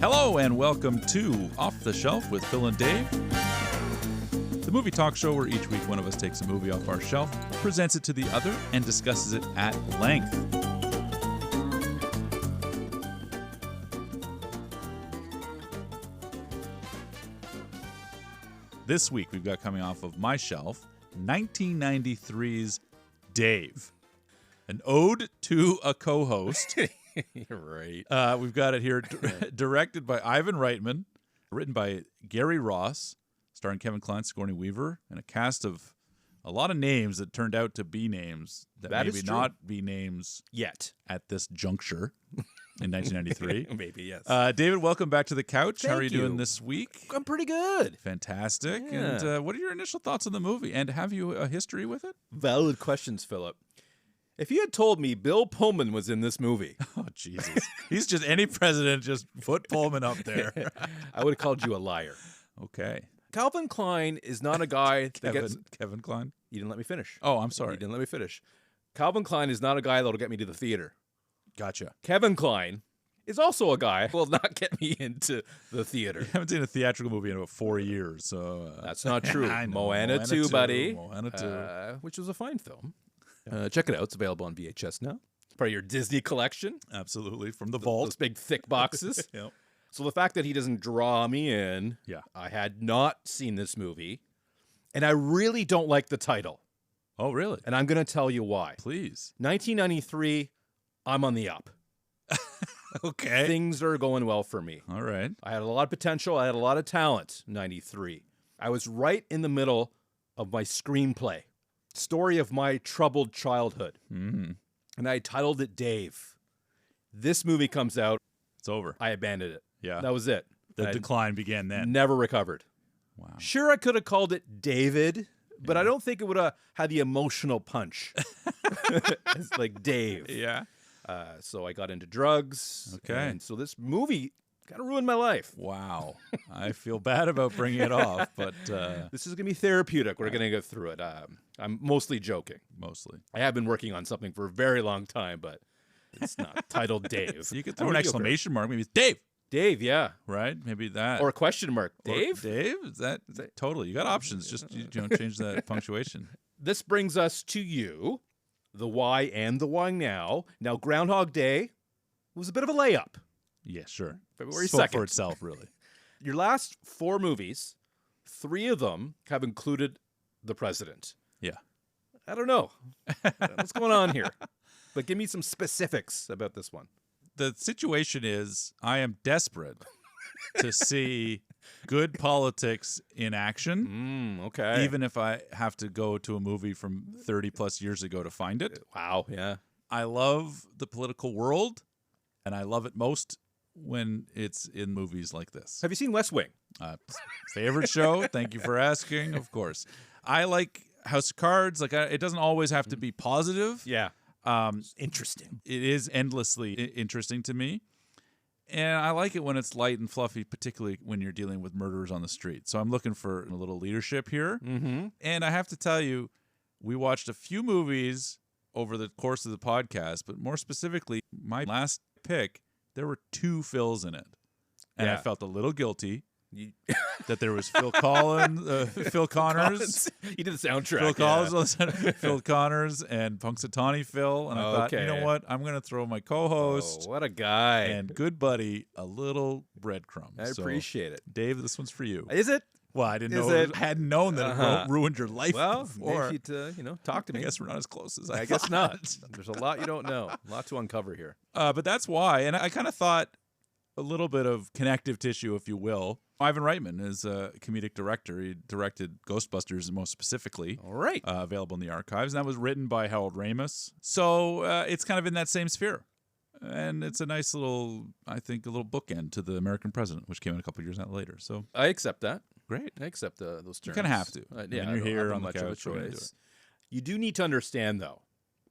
Hello and welcome to Off the Shelf with Phil and Dave, the movie talk show where each week one of us takes a movie off our shelf, presents it to the other, and discusses it at length. This week we've got coming off of my shelf, 1993's Dave, an ode to a co-host. You're right. We've got it here, directed by Ivan Reitman, written by Gary Ross, starring Kevin Kline, Sigourney Weaver, and a cast of a lot of names that turned out to be names that maybe not be names yet at this juncture in 1993. Maybe, yes. David, welcome back to the couch. Thank How are you you. doing this week? I'm pretty good. Fantastic. Yeah. And what are your initial thoughts on the movie? And have you a history with it? Valid questions, Philip. If you had told me Bill Pullman was in this movie, Oh, Jesus. He's just any president, just put Pullman up there. I would have called you a liar. Okay. Calvin Klein is not a guy that gets... Kevin Kline? You didn't let me finish. Oh, I'm You sorry. didn't let me finish. Calvin Klein is not a guy that'll get me to the theater. Gotcha. Kevin Kline is also a guy who will not get me into the theater. I haven't seen a theatrical movie in about 4 years, so... That's not true. I know. Moana 2, buddy. Moana 2. Which was a fine film. Check it out. It's available on VHS now. It's part of your Disney collection. Absolutely, from the Those vault. big, thick boxes. Yep. So the fact that he doesn't draw me in, Yeah. I had not seen this movie, and I really don't like the title. Oh, really? And I'm going to tell you why. Please. 1993, I'm on the up. Okay. Things are going well for me. All right. I had a lot of potential. I had a lot of talent, 93. I was right in the middle of my screenplay, story of my troubled childhood. Mm-hmm. And I titled it Dave. This movie comes out. It's over. I abandoned it. Yeah. That was it. The I decline began then. never recovered. Wow. Sure, I could have called it David, but I don't think it would have had the emotional punch. It's like Dave. Yeah. So I got into drugs. Okay. And so this movie kind of ruined my life. Wow. I feel bad about bringing it off, but This is going to be therapeutic. We're going to go through it. I'm mostly joking. mostly. I have been working on something for a very long time, but it's not titled Dave. You could throw an exclamation mark. Maybe it's Dave, Dave, yeah. right? Maybe that. Or a question mark. Or Dave? Dave? Is that totally? You got options. Just you don't change that punctuation. This brings us to you, the why and the why now. Now, Groundhog Day was a bit of a layup. Yeah, sure. February Spoke 2nd. for itself, really. Your last 4 movies, 3 of them have included the president. Yeah. I don't know. What's going on here? But give me some specifics about this one. The situation is I am desperate to see good politics in action, Okay. even if I have to go to a movie from 30 plus years ago to find it. Wow. Yeah. I love the political world, and I love it most when it's in movies like this. Have you seen West Wing? Favorite show? Thank you for asking. Of course. I like House of Cards. Like it doesn't always have to be positive. Yeah. Interesting. It is endlessly interesting to me. And I like it when it's light and fluffy, particularly when you're dealing with murderers on the street. So I'm looking for a little leadership here. Mm-hmm. And I have to tell you, we watched a few movies over the course of the podcast, but more specifically, my last pick, there were 2 Phils in it. And I Yeah. felt a little guilty that there was Phil Collins, Phil Connors. You did the soundtrack. Phil yeah. Collins, Phil Connors, and Punxsutawney Phil. And I thought, you know Okay. what? I'm going to throw my co-host Oh, what a guy. and good buddy a little breadcrumb. I So, appreciate it. Dave, this one's for you. Is it? Well, I didn't Is know. it? I hadn't known that it ruined your life Well, before. maybe to, talk to I me. guess we're not as close as I I guess thought. not. There's a lot you don't know. A lot to uncover here. But that's why. And I kind of thought a little bit of connective tissue, if you will. Ivan Reitman is a comedic director. He directed Ghostbusters most specifically. All right. Available in the archives. And that was written by Harold Ramis. So it's kind of in that same sphere. And it's a nice little, I think, a little bookend to The American President, which came in a couple of years later. So I accept that. great. I accept those terms. You kind of have to. Yeah, When I you're don't here have on the much of a couch, we're gonna do choice. You do need to understand, though,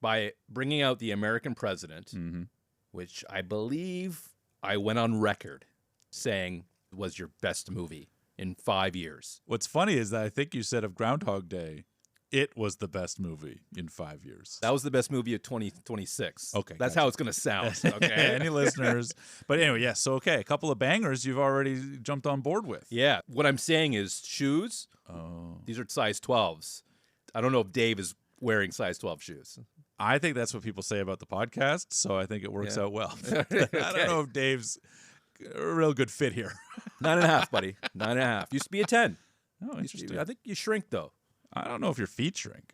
by bringing out The American President, Mm-hmm. which I believe I went on record saying was your best movie in 5 years. What's funny is that I think you said of Groundhog Day, It was the best movie in 5 years. That was the best movie of 2026. Okay, That's gotcha. how it's going to sound. Okay. Any listeners? But anyway, yes. So, okay, a couple of bangers you've already jumped on board with. Yeah. What I'm saying is shoes. Oh. These are size 12s. I don't know if Dave is wearing size 12 shoes. I think that's what people say about the podcast, so I think it works out well. I don't know if Dave's a real good fit here. 9.5, buddy. 9.5. Used to be a 10. Oh, interesting. I think you shrink, though. I don't know if your feet shrink.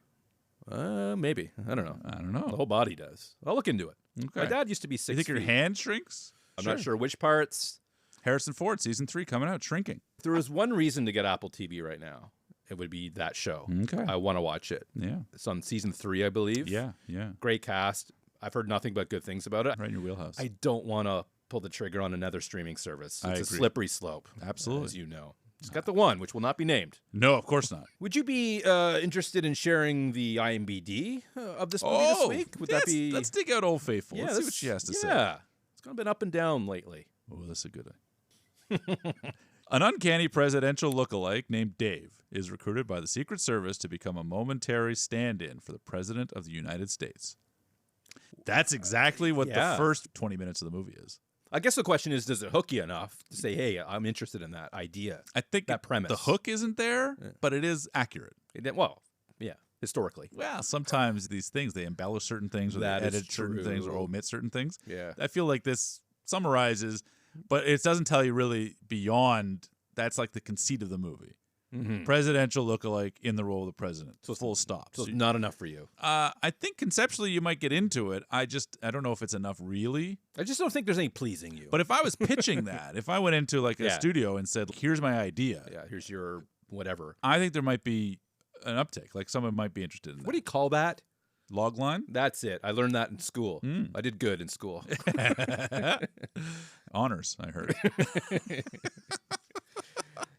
Maybe. I don't know. I don't know. The whole body does. I'll look into it. Okay. My dad used to be 6 You think feet. your hand shrinks? I'm not sure which parts. Harrison Ford, season 3 coming out, shrinking. If there was one reason to get Apple TV right now, it would be that show. Okay. I want to watch it. Yeah. It's on season 3, I believe. Yeah, yeah. Great cast. I've heard nothing but good things about it. Right in your wheelhouse. I don't want to pull the trigger on another streaming service. I It's a agree. slippery slope. Absolutely. As you know. It's got the one, which will not be named. No, of course not. Would you be interested in sharing the IMDb of this movie this week? Would that be? Let's dig out Old Faithful. Yeah, let's see what she has to say. Yeah. It's kind of been up and down lately. Oh, that's a good one. An uncanny presidential lookalike named Dave is recruited by the Secret Service to become a momentary stand-in for the President of the United States. That's exactly what the first 20 minutes of the movie is. I guess the question is, does it hook you enough to say, hey, I'm interested in that idea? I think that premise. The hook isn't there, but it is accurate. Well, yeah, historically. Well, sometimes these things, they embellish certain things or That they is edit certain things or true. omit certain things. Yeah. I feel like this summarizes, but it doesn't tell you really beyond. That's like the conceit of the movie. Mm-hmm. Presidential lookalike in the role of the president. So full stop. So it's not enough for you. I think conceptually you might get into it. I don't know if it's enough really. I just don't think there's any pleasing you. But if I was pitching that, if I went into like a studio and said, here's my idea. Yeah, here's your whatever. I think there might be an uptick. Like someone might be interested in that. What do you call that? Log line? That's it. I learned that in school. I did good in school. Honors, I heard.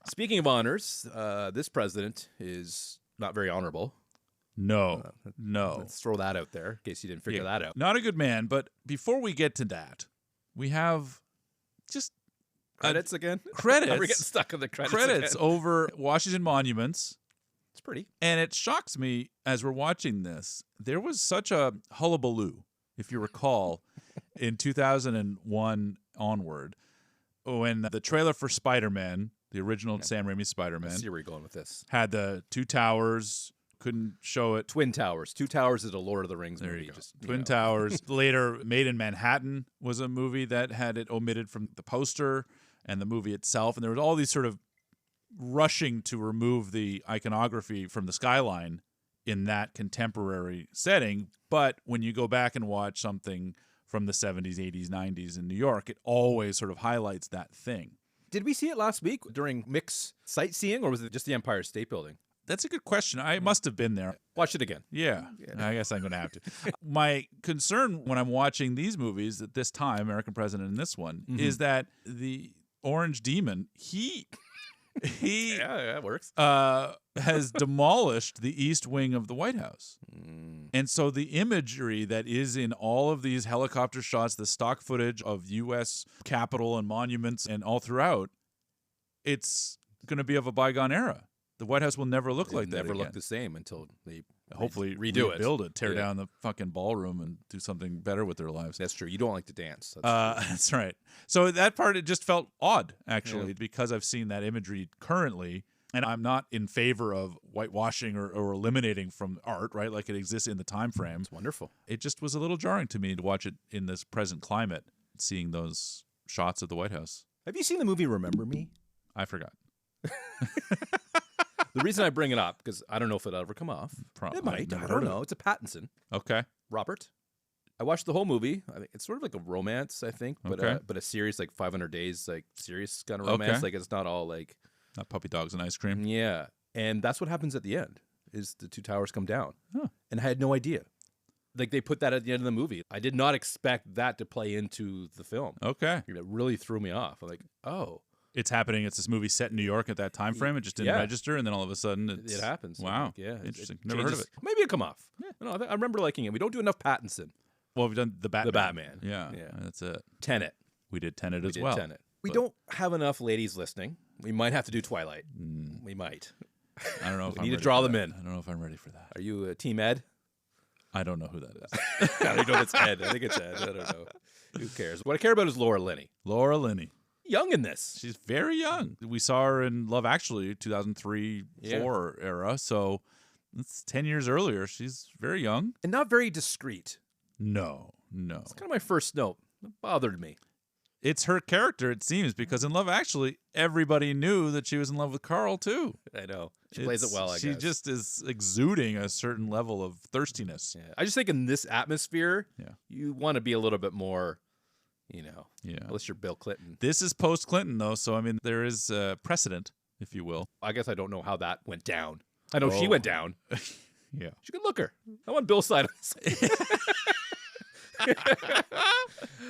Speaking of honors, this president is not very honorable. No. Let's throw that out there in case you didn't figure that out. Not a good man, but before we get to that, we have just Credits again? Credits. We're getting stuck on the credits Credits again. over Washington Monuments. It's pretty. And it shocks me as we're watching this. There was such a hullabaloo, if you recall, in 2001 onward, when the trailer for Spider-Man, the original Sam Raimi I Spider-Man, see where you're going with this. had the two towers, couldn't show it. Twin Towers. Two Towers is a Lord of the Rings There movie. you go. Just, Twin Towers. Later, Made in Manhattan was a movie that had it omitted from the poster and the movie itself. And there was all these sort of rushing to remove the iconography from the skyline in that contemporary setting. But when you go back and watch something from the 70s, 80s, 90s in New York, it always sort of highlights that thing. Did we see it last week during mixed sightseeing, or was it just the Empire State Building? That's a good question. I must have been there. Watch it again. Yeah, I guess I'm going to have to. My concern when I'm watching these movies at this time, American President in this one, is that the Orange Demon, he Yeah, that works. has demolished the east wing of the White House. And so the imagery that is in all of these helicopter shots, the stock footage of U.S. Capitol and monuments and all throughout, it's going to be of a bygone era. The White House will never look like that Never again. look the same until they Hopefully redo rebuild it, tear Yeah. down the fucking ballroom and do something better with their lives. That's true. You don't like to dance. That's right. So that part, it just felt odd, actually, because I've seen that imagery currently, and I'm not in favor of whitewashing or eliminating from art, right, like it exists in the time frame. It's wonderful. It just was a little jarring to me to watch it in this present climate, seeing those shots of the White House. Have you seen the movie Remember Me? I forgot. The reason I bring it up, because I don't know if it'll ever come off. Probably. It might. Never I heard don't of know. It's a Pattinson. Okay. Robert. I watched the whole movie. I think it's sort of like a romance, I think, but Okay. but a serious, like 500 Days, like serious kind of romance. Okay. Like it's not all like, Not puppy dogs and ice cream. yeah. And that's what happens at the end, is the two towers come down. Huh. And I had no idea. Like they put that at the end of the movie. I did not expect that to play into the film. Okay. It really threw me off. I'm like, oh, It's happening. It's this movie set in New York at that time frame. It just didn't Yeah. register, and then all of a sudden it happens. I'm Wow. like, yeah. Interesting. Never heard of changes. it. Maybe it'll come off. No, I remember liking it. We don't do enough Pattinson. Well, we've done the Batman. The Batman. Yeah. Yeah. That's it. Tenet. We did Tenet as did well. Tenet. We But- don't have enough ladies listening. We might have to do Twilight. We might. I don't know if We I'm need to ready draw for them that. in. I don't know if I'm ready for that. Are you Team Ed? I don't know who that is. I don't know if it's Ed. I think it's Ed. I don't know. Who cares? What I care about is Laura Linney. Laura Linney. Young in this. She's very young. We saw her in Love Actually, 2003, 4 era. So it's 10 years earlier. She's very young. And not very discreet. No. It's kind of my first note. It bothered me. It's her character, it seems, because in Love Actually, everybody knew that she was in love with Carl, too. I know. She plays it well, I guess. She just is exuding a certain level of thirstiness. Yeah. I just think in this atmosphere, you want to be a little bit more, unless you're Bill Clinton. This is post-Clinton, though, so, I mean, there is precedent, if you will. I guess I don't know how that went down. I know she went down. Yeah. She could look her. I want Bill's side of this.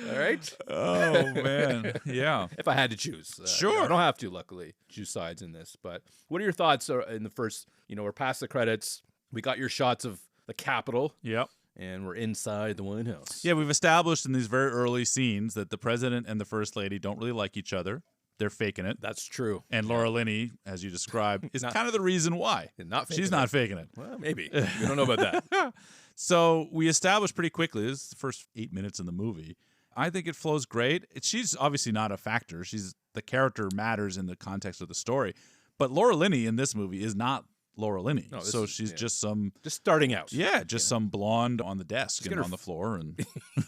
All right. Oh, man. Yeah. If I had to choose. Sure. I don't have to, luckily, choose sides in this. But what are your thoughts in the first, we're past the credits. We got your shots of the Capitol. Yep. And we're inside the White House. Yeah, we've established in these very early scenes that the president and the first lady don't really like each other. They're faking it. That's true. And Laura Linney, as you described, is kind of the reason why. She's not faking it. Well, maybe. We don't know about that. So we established pretty quickly, this is the first 8 minutes in the movie. I think it flows great. She's obviously not a factor. The character matters in the context of the story. But Laura Linney in this movie is not Laura Linney. No, so she's just starting out. Yeah, some blonde on the desk and on the floor. And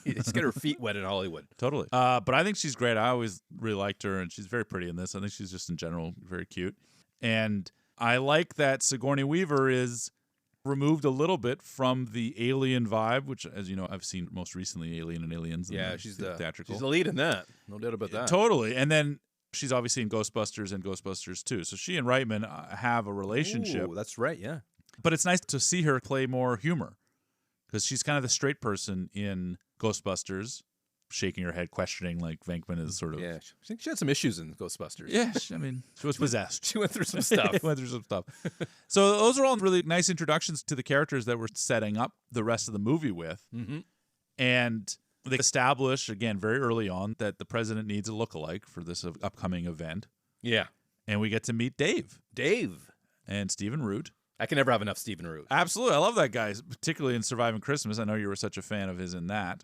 Let's get her feet wet in Hollywood. Totally. But I think she's great. I always really liked her, and she's very pretty in this. I think she's just in general very cute. And I like that Sigourney Weaver is removed a little bit from the Alien vibe, which, as you know, I've seen most recently Alien and Aliens. Yeah, she's the theatrical. She's the lead in that. No doubt about that. Totally. And then she's obviously in Ghostbusters and Ghostbusters 2. So she and Reitman have a relationship. Ooh, that's right, yeah. But it's nice to see her play more humor because she's kind of the straight person in Ghostbusters, shaking her head, questioning like Venkman is sort of. Yeah, I think she had some issues in Ghostbusters. Yeah, she was possessed. She went through some stuff. So those are all really nice introductions to the characters that we're setting up the rest of the movie with. Mm-hmm. And they establish, again, very early on that the president needs a lookalike for this upcoming event. Yeah. And we get to meet Dave. Dave. And Stephen Root. I can never have enough Stephen Root. Absolutely. I love that guy, particularly in Surviving Christmas. I know you were such a fan of his in that.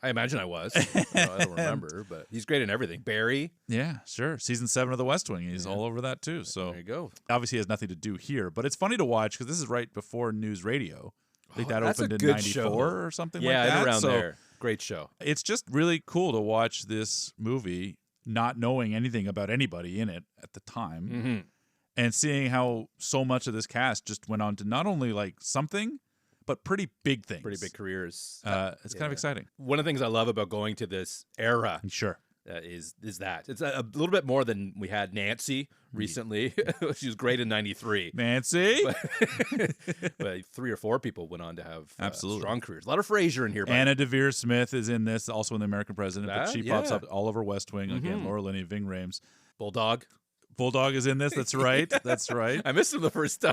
I imagine I was. I don't remember, but he's great in everything. Barry. Yeah, sure. Season 7 of The West Wing. He's all over that, too. So there you go. Obviously, he has nothing to do here. But it's funny to watch because this is right before News Radio. I think that opened in 94 or something like that. Yeah, around there. Great show. It's just really cool to watch this movie not knowing anything about anybody in it at the time. Mm-hmm. And seeing how so much of this cast just went on to not only like something, but pretty big things. Pretty big careers. It's kind of exciting. One of the things I love about going to this era sure. Is that. It's a little bit more than we had Nancy recently. She was great in 93. Nancy? But 3 or 4 people went on to have absolutely strong careers. A lot of Frasier in here. Anna Devere Smith is in this, also in The American President, but she pops up all over West Wing. Again, Laura Linney, Ving Rhames. Bulldog is in this. That's right. That's right. I missed him the first time.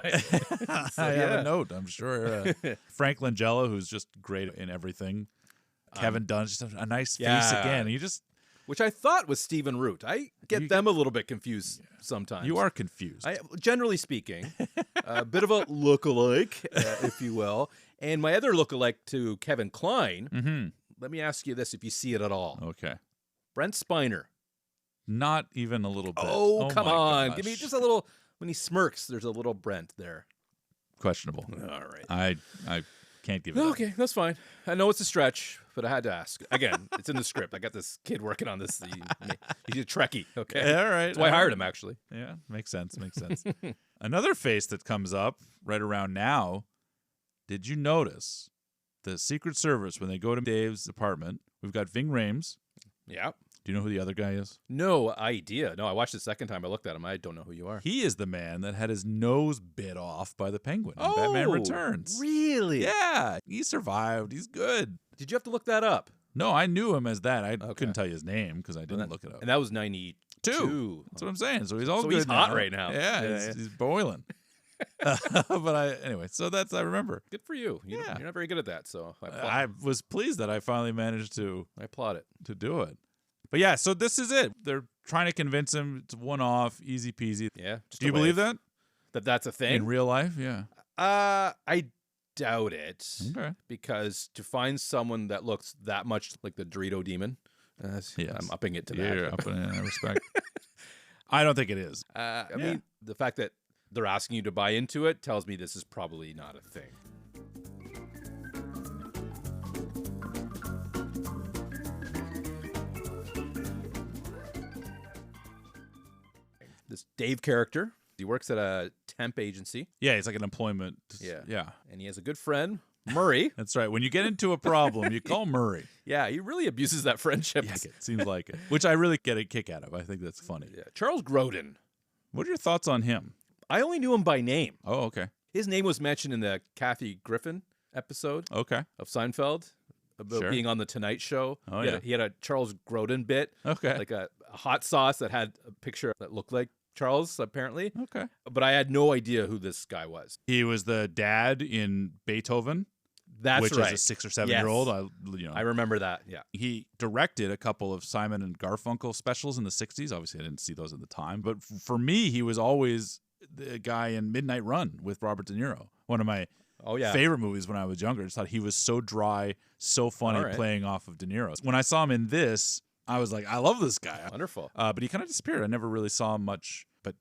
I have a note, I'm sure. Frank Langella, who's just great in everything. Kevin Dunn, just a nice face again. Which I thought was Stephen Root. I get them a little bit confused sometimes. You are confused. Generally speaking, a bit of a lookalike, if you will. And my other lookalike to Kevin Kline, let me ask you this, if you see it at all. Okay. Brent Spiner. Not even a little bit. Oh come on. Gosh. Give me just a little, when he smirks, there's a little Brent there. Questionable. All right. I can't give it Okay, that's fine. I know it's a stretch, but I had to ask. Again, it's in the script. I got this kid working on this. He's a Trekkie, okay? All right. That's why I hired him, actually. Yeah, makes sense. Another face that comes up right around now, did you notice the Secret Service, when they go to Dave's apartment, we've got Ving Rhames. Yeah. Do you know who the other guy is? No idea. No, I watched it the second time. I looked at him. I don't know who you are. He is the man that had his nose bit off by the Penguin in Batman Returns. Really? Yeah. He survived. He's good. Did you have to look that up? No, I knew him as that. I couldn't tell you his name because I didn't look it up. And that was 92. That's what I'm saying. So he's all good. He's now. hot right now. Yeah, he's boiling. Anyway, so I remember. Good for you. You're not very good at that, so I was pleased that I finally managed to. I applaud it. To do it. But yeah, so this is it. They're trying to convince him it's one-off, easy peasy. Yeah. Do you believe that? that's a thing in real life. Yeah. I doubt it. Okay. Because to find someone that looks that much like the Dorito Demon, Yes. I'm upping it to Yeah, that. upping it in respect. I don't think it is. I mean, the fact that they're asking you to buy into it tells me this is probably not a thing. This Dave character, he works at a temp agency. Yeah, it's like an employment. Yeah. And he has a good friend, Murray. That's right. When you get into a problem, you call Murray. Yeah, he really abuses that friendship. Yeah, it seems like it. Which I really get a kick out of. I think that's funny. Yeah. Charles Grodin. What are your thoughts on him? I only knew him by name. Oh, okay. His name was mentioned in the Kathy Griffin episode Okay. of Seinfeld about being on the Tonight Show. Oh, yeah. He had a Charles Grodin bit. Okay. Like a hot sauce that had a picture that looked like Charles, apparently. Okay. But I had no idea who this guy was. He was the dad in Beethoven. That's which right. is a 6 or 7-year-old. I remember that. Yeah. He directed a couple of Simon and Garfunkel specials in the 60s. Obviously, I didn't see those at the time. But for me, he was always the guy in Midnight Run with Robert De Niro. One of my favorite movies when I was younger. I just thought he was so dry, so funny, playing off of De Niro. When I saw him in this, I was like, I love this guy. Wonderful. But he kind of disappeared. I never really saw him much. But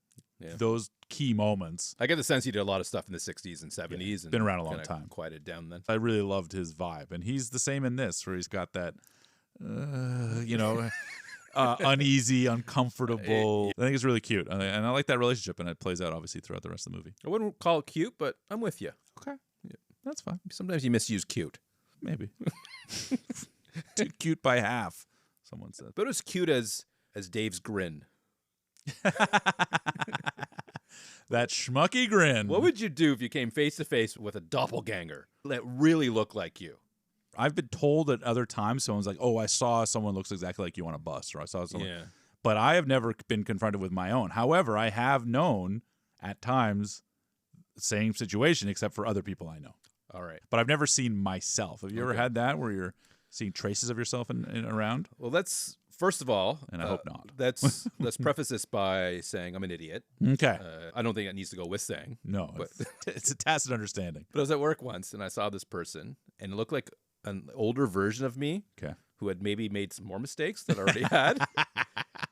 those key moments. I get the sense he did a lot of stuff in the 60s and 70s. And been around a long time. Quieted down then. I really loved his vibe. And he's the same in this, where he's got that, uneasy, uncomfortable. I think it's really cute. And I like that relationship. And it plays out, obviously, throughout the rest of the movie. I wouldn't call it cute, but I'm with you. Okay. Yeah, that's fine. Sometimes you misuse cute. Maybe. Too cute by half, someone said. But as cute as Dave's grin. That schmucky grin. What would you do if you came face to face with a doppelganger that really looked like you? I've been told at other times someone's like, "Oh, I saw someone looks exactly like you on a bus," or "I saw someone." Yeah. But I have never been confronted with my own. However, I have known at times same situation, except for other people I know. All right. But I've never seen myself. Have you ever had that where you're seeing traces of yourself in around? Well, that's first of all, and I hope not. Let's preface this by saying I'm an idiot. Okay. I don't think it needs to go with saying. No, but it's a tacit understanding. But I was at work once and I saw this person, and it looked like an older version of me. Okay. Who had maybe made some more mistakes that I already had.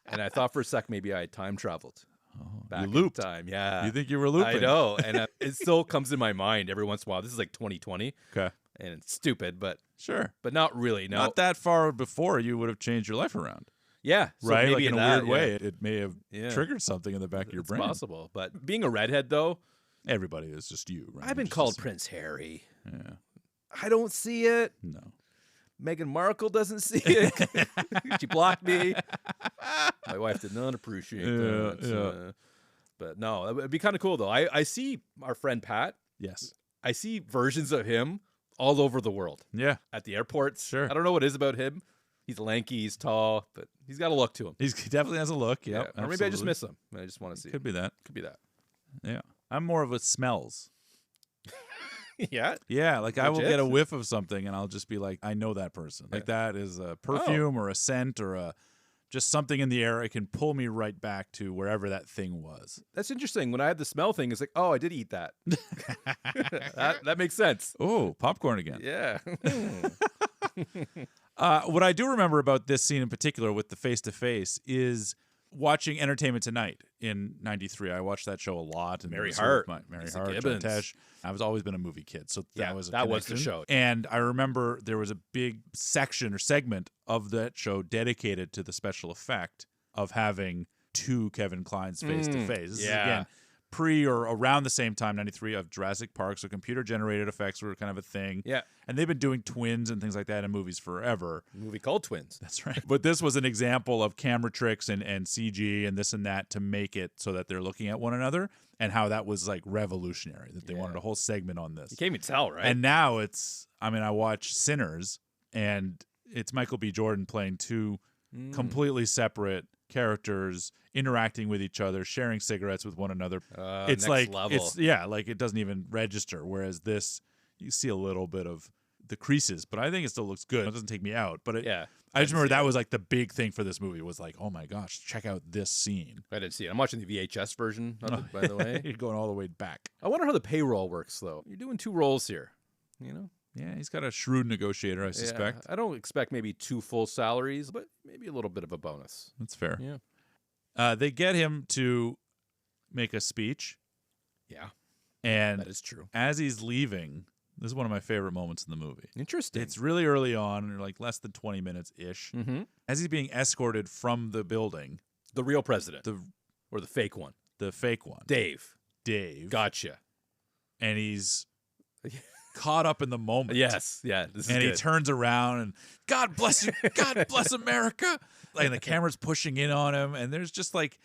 And I thought for a sec maybe I had time traveled. Back you looped. in time. Yeah. You think you were looping? I know. And it still comes in my mind every once in a while. This is like 2020. Okay. And it's stupid, but sure. But not really. No. Not that far before you would have changed your life around. Yeah. So right? Maybe Like in a that, weird way, it may have Yeah. triggered something in the back of your brain. It's possible. But being a redhead, though. Everybody is just you, right? I've been called Prince Harry. Yeah. I don't see it. No. Meghan Markle doesn't see it. She blocked me. My wife did not appreciate that. Yeah. But no, it'd be kind of cool, though. I see our friend Pat. Yes. I see versions of him all over the world. Yeah. At the airports. Sure. I don't know what it is about him. He's lanky, he's tall, but he's got a look to him. He definitely has a look. Yep, Or maybe I just miss him. I just want to see. Could be that. Could be that. Yeah. I'm more of a smells. Yeah? Yeah, like I will Legit? get a whiff of something and I'll just be like, I know that person. Like that is a perfume or a scent or just something in the air. It can pull me right back to wherever that thing was. That's interesting. When I had the smell thing, it's like, oh, I did eat that. that makes sense. Oh, popcorn again. Yeah. What I do remember about this scene in particular with the face-to-face is watching Entertainment Tonight in 93. I watched that show a lot. And Mary sort of Hart. Mary Lisa Hart, Gibbons. John Tesh. I've always been a movie kid, so that was the show. And I remember there was a big section or segment of that show dedicated to the special effect of having two Kevin Klines face-to-face. This is, again, pre or around the same time, 93, of Jurassic Park, so computer-generated effects were kind of a thing. Yeah. And they've been doing twins and things like that in movies forever. A movie called Twins. That's right. But this was an example of camera tricks and CG and this and that to make it so that they're looking at one another, and how that was like revolutionary, that they wanted a whole segment on this. You can't even tell, right? And now I watch Sinners, and it's Michael B. Jordan playing two completely separate characters interacting with each other, sharing cigarettes with one another. next It's like level. like it doesn't even register. Whereas this, you see a little bit of the creases, but I think it still looks good. It doesn't take me out, but Yeah. I just remember that was like the big thing for this movie was like, oh my gosh, check out this scene. I didn't see it. I'm watching the VHS version of it, by the way. You're going all the way back. I wonder how the payroll works, though. You're doing 2 roles here, you know? Yeah, he's got a shrewd negotiator, I suspect. I don't expect maybe 2 full salaries, but maybe a little bit of a bonus. That's fair. Yeah. They get him to make a speech. Yeah, And that is true. as he's leaving, this is one of my favorite moments in the movie. Interesting. It's really early on, like less than 20 minutes-ish. Mm-hmm. As he's being escorted from the building. The real president. The Or the fake one. The fake one. Dave. Gotcha. And he's caught up in the moment. Yes. Yeah. This is and good. he turns around and, God bless you. God bless America. And the camera's pushing in on him. And there's just like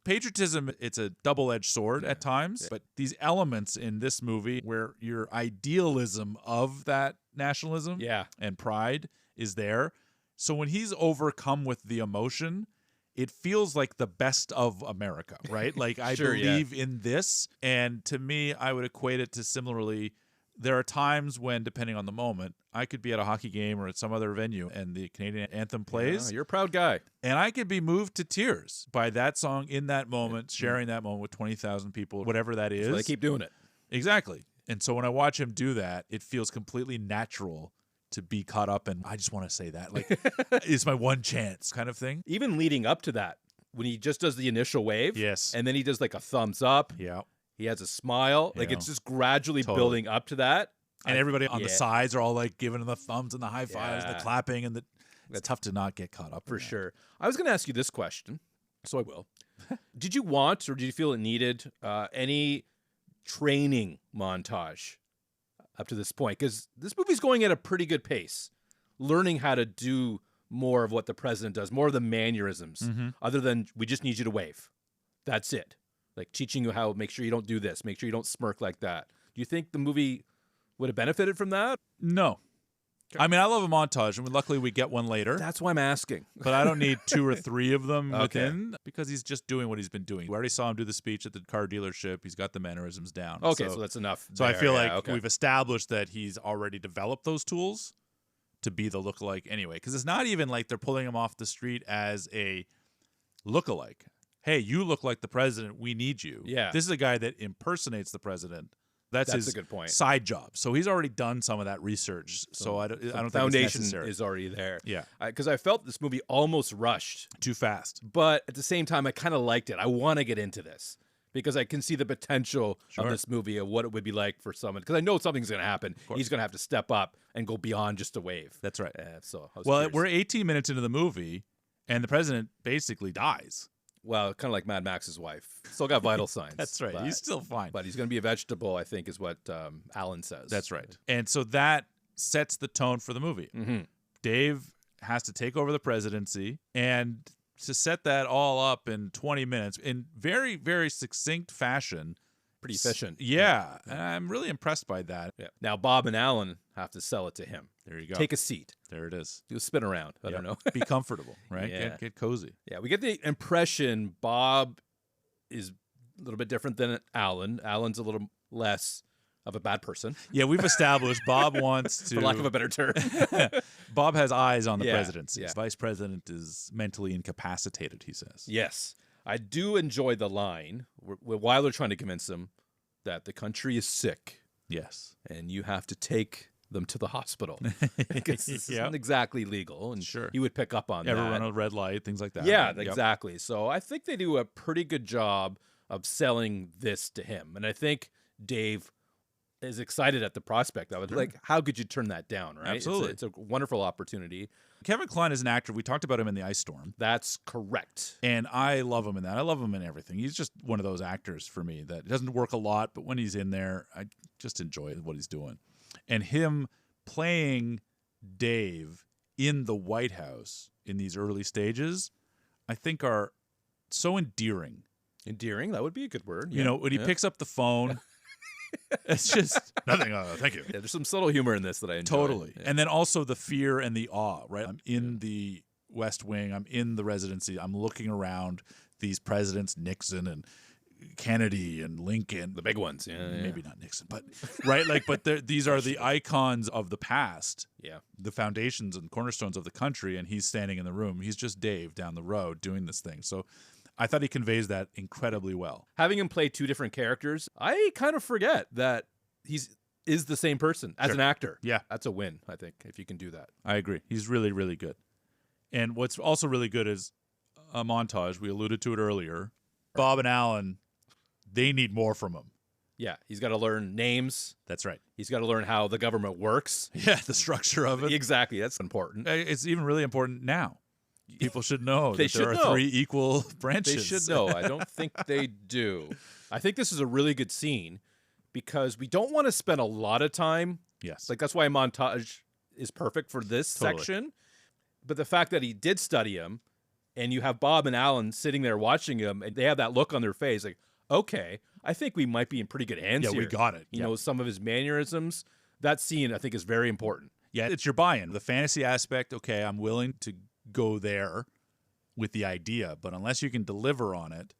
patriotism. It's a double-edged sword at times. But these elements in this movie where your idealism of that nationalism and pride is there. So when he's overcome with the emotion, it feels like the best of America, right? Like I believe in this. And to me, I would equate it to similarly, there are times when, depending on the moment, I could be at a hockey game or at some other venue and the Canadian anthem plays. Yeah, you're a proud guy. And I could be moved to tears by that song in that moment, sharing that moment with 20,000 people, whatever that is. So they keep doing it. Exactly. And so when I watch him do that, it feels completely natural to be caught up in, I just want to say that. Like, it's my one chance kind of thing. Even leading up to that, when he just does the initial wave. Yes. And then he does like a thumbs up. Yeah. He has a smile. Like it's just gradually building up to that. And everybody on the sides are all like giving him the thumbs and the high fives, the clapping, and it's tough to not get caught up for sure. I was going to ask you this question, so I will. Did you want or did you feel it needed any training montage up to this point? Because this movie's going at a pretty good pace, learning how to do more of what the president does, more of the mannerisms, other than we just need you to wave. That's it. Like teaching you how, make sure you don't do this, make sure you don't smirk like that. Do you think the movie would have benefited from that? No. I mean, I love a montage, and luckily we get one later. That's why I'm asking. But I don't need 2 or 3 of them within, because he's just doing what he's been doing. We already saw him do the speech at the car dealership. He's got the mannerisms down. Okay, so that's enough. So I feel like we've established that he's already developed those tools to be the lookalike anyway. Because it's not even like they're pulling him off the street as a lookalike. Hey, you look like the president. We need you. Yeah. This is a guy that impersonates the president. That's his a good point. Side job. So he's already done some of that research. So I don't think it's foundation necessary. is already there. Yeah. Because I felt this movie almost rushed. Too fast. But at the same time, I kind of liked it. I want to get into this because I can see the potential of this movie, of what it would be like for someone. Because I know something's going to happen. He's going to have to step up and go beyond just a wave. That's right. Well, we're 18 minutes into the movie, and the president basically dies. Well, kind of like Mad Max's wife. Still got vital signs. That's right. He's still fine. But he's going to be a vegetable, I think, is what Alan says. That's right. And so that sets the tone for the movie. Dave has to take over the presidency, and to set that all up in 20 minutes in very, very succinct fashion. Pretty efficient. Yeah. And I'm really impressed by that. Yeah. Now, Bob and Alan have to sell it to him. There you go. Take a seat. There it is. Do a spin around. I don't know. Be comfortable, right? Yeah. Get cozy. Yeah, we get the impression Bob is a little bit different than Alan. Alan's a little less of a bad person. Yeah, we've established Bob wants to... For lack of a better term. Bob has eyes on the presidency. Yeah. Vice president is mentally incapacitated, he says. Yes. I do enjoy the line while they're trying to convince him that the country is sick. Yes. And you have to take them to the hospital. Because this isn't exactly legal. And sure. he would pick up on that. Ever run a red light, things like that. Yeah, right? exactly. So I think they do a pretty good job of selling this to him. And I think Dave is excited at the prospect of it. Like, how could you turn that down, right? Absolutely. It's a wonderful opportunity. Kevin Kline is an actor. We talked about him in The Ice Storm. That's correct. And I love him in that. I love him in everything. He's just one of those actors for me that doesn't work a lot, but when he's in there, I just enjoy what he's doing. And him playing Dave in the White House in these early stages, I think are so endearing. Endearing? That would be a good word. You know, when he picks up the phone... It's just nothing. Thank you. Yeah, there's some subtle humor in this that I enjoy. Totally. Yeah. And then also the fear and the awe, right? I'm in the West Wing. I'm in the residency. I'm looking around these presidents, Nixon and Kennedy and Lincoln. The big ones. Yeah. Maybe not Nixon, but right? Like, but these are the icons of the past. Yeah. The foundations and cornerstones of the country, and he's standing in the room. He's just Dave down the road doing this thing. So I thought he conveys that incredibly well. Having him play two different characters, I kind of forget that is the same person as an actor. Yeah. That's a win, I think, if you can do that. I agree. He's really, really good. And what's also really good is a montage. We alluded to it earlier. Bob and Alan, they need more from him. Yeah, he's got to learn names. That's right. He's got to learn how the government works. Yeah, the structure of it. Exactly. That's important. It's even really important now. People should know They that there should are know. 3 equal branches. They should know. I don't think they do. I think this is a really good scene because we don't want to spend a lot of time. Yes. Like, that's why a montage is perfect for this section. But the fact that he did study him, and you have Bob and Alan sitting there watching him, and they have that look on their face like, okay, I think we might be in pretty good hands here. Yeah, we got it. He knows some of his mannerisms. That scene, I think, is very important. Yeah, it's your buy-in. The fantasy aspect, okay, I'm willing to go there with the idea, but unless you can deliver on it,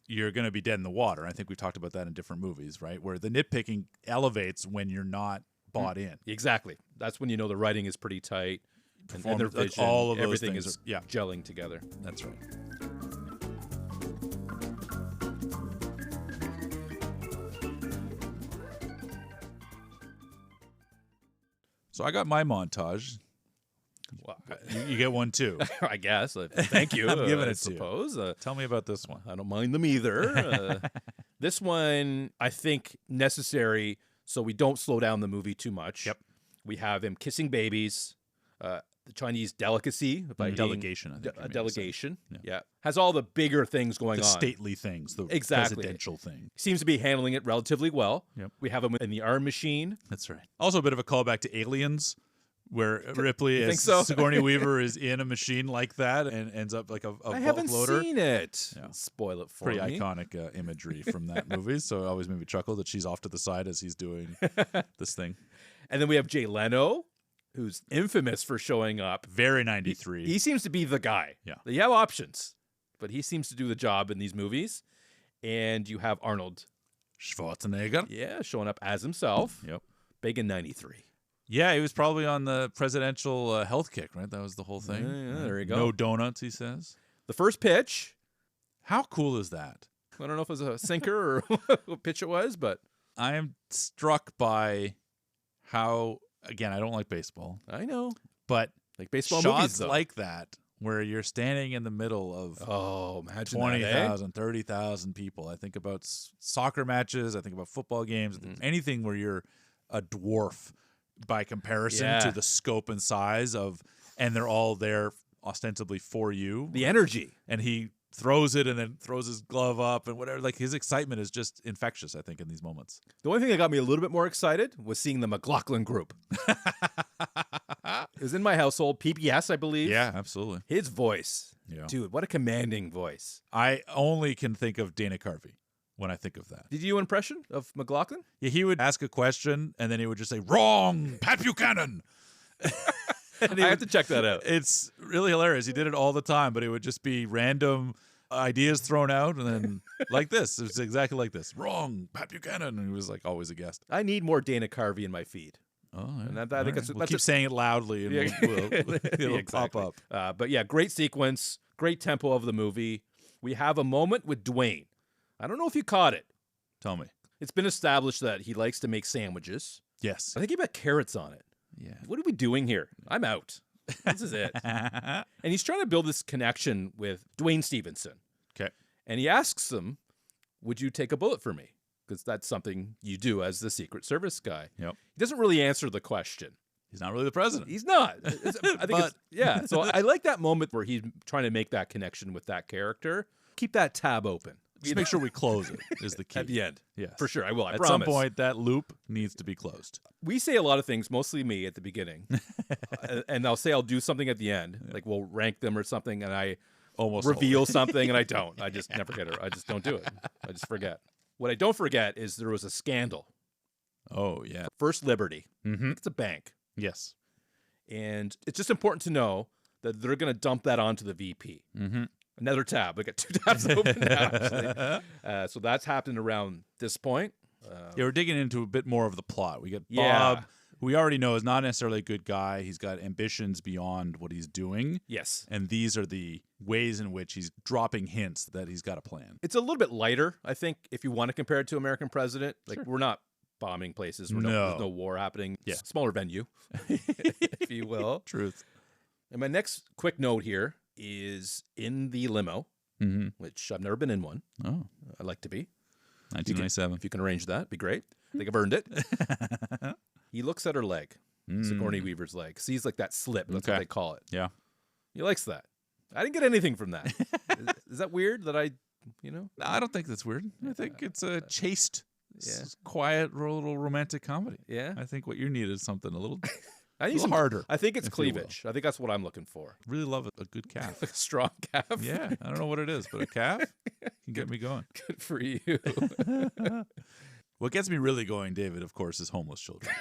you're going to be dead in the water. I think we talked about that in different movies, right? Where the nitpicking elevates when you're not bought in. Exactly. That's when you know the writing is pretty tight. And their vision, all of those everything things. is Yeah. gelling together. That's right. So I got my montage. Well, You get one too. I guess. Thank you. I'm giving I it to you. suppose. Tell me about this one. I don't mind them either. This one, I think, necessary so we don't slow down the movie too much. Yep. We have him kissing babies, the Chinese delicacy. By Delegation, I think. a delegation. Yeah. Yeah. Has all the bigger things going The on. stately things, the Exactly. presidential thing. Seems to be handling it relatively well. Yep. We have him in the arm machine. That's right. Also a bit of a callback to Aliens, where Ripley think as so? Sigourney Weaver is in a machine like that and ends up like a I vault haven't loader. seen it. Yeah. Spoil it for Pretty me. iconic imagery from that movie, so it always made me chuckle that she's off to the side as he's doing this thing. And then we have Jay Leno, who's infamous for showing up. Very 93. He seems to be the guy. Yeah. You have options, but he seems to do the job in these movies. And you have Arnold, Schwarzenegger. yeah, showing up as himself. Yep. Big in 93. Yeah, he was probably on the presidential health kick, right? That was the whole thing. Yeah, there you go. No donuts, he says. The first pitch, How cool is that? I don't know if it was a sinker or what pitch it was, but I am struck by how, again, I don't like baseball, I know. but Like baseball shots movies, though. like that, where you're standing in the middle of Oh, imagine that, 20,000, 30,000 people. I think about soccer matches. I think about football games. Anything where you're a dwarf by comparison Yeah. to the scope and size of, and they're all there ostensibly for you. The energy. And he throws it and then throws his glove up and whatever. Like, his excitement is just infectious, I think, in these moments. The only thing that got me a little bit more excited was seeing the McLaughlin group. It was in my household, PBS, I believe. Yeah, absolutely. His voice. Yeah. Dude, what a commanding voice. I only can think of Dana Carvey when I think of that. Did you do an impression of McLaughlin? Yeah, he would ask a question and then he would just say, "Wrong, Pat Buchanan." I have to check that out. It's really hilarious. He did it all the time, but it would just be random ideas thrown out and then like this. It was exactly like this. "Wrong, Pat Buchanan." And he was like always a guest. I need more Dana Carvey in my feed. Oh, yeah. And I think All right. that's We'll keep saying it loudly and it'll Exactly. pop up. But yeah, great sequence, great tempo of the movie. We have a moment with Dwayne. I don't know if you caught it. Tell me. It's been established that he likes to make sandwiches. Yes. I think he put carrots on it. Yeah. What are we doing here? I'm out. This is it. And he's trying to build this connection with Dwayne Stevenson. Okay. And he asks him, would you take a bullet for me? Because that's something you do as the Secret Service guy. Yep. He doesn't really answer the question. He's not really the president. He's not. I think But- yeah. So I like that moment where he's trying to make that connection with that character. Keep that tab open. Just make sure we close it is the key. At the end. Yes. For sure. I will. I At promise. some point, that loop needs to be closed. We say a lot of things, mostly me at the beginning. And I'll say I'll do something at the end. Like we'll rank them or something. And I Almost reveal something and I don't. I just never get it. I just don't do it. I just forget. What I don't forget is there was a scandal. Oh, yeah. First Liberty. Mm-hmm. It's a bank. Yes. And it's just important to know that they're going to dump that onto the VP. Mm-hmm. Another tab. We got 2 tabs open now, actually. So that's happened around this point. Yeah, we're digging into a bit more of the plot. We got Yeah. Bob, who we already know is not necessarily a good guy. He's got ambitions beyond what he's doing. Yes. And these are the ways in which he's dropping hints that he's got a plan. It's a little bit lighter, I think, if you want to compare it to American President. Like, we're not bombing places. There's no war happening. Yeah. Smaller venue, if you will. Truth. And my next quick note here is in the limo, which I've never been in one. Oh. I'd like to be. 1997. If you can arrange that, it'd be great. I think I've earned it. He looks at her leg, Sigourney Weaver's leg. Sees like that slip. That's what they call it. Yeah. He likes that. I didn't get anything from that. Is that weird that I, No, I don't think that's weird. I think it's a chaste, quiet, little romantic comedy. Yeah. I think what you need is something a little, I need little some harder. I think it's cleavage. I think that's what I'm looking for. Really love a good calf. A strong calf. Yeah. I don't know what it is, but a calf can get me going. Good for you. What gets me really going, David, of course, is homeless children.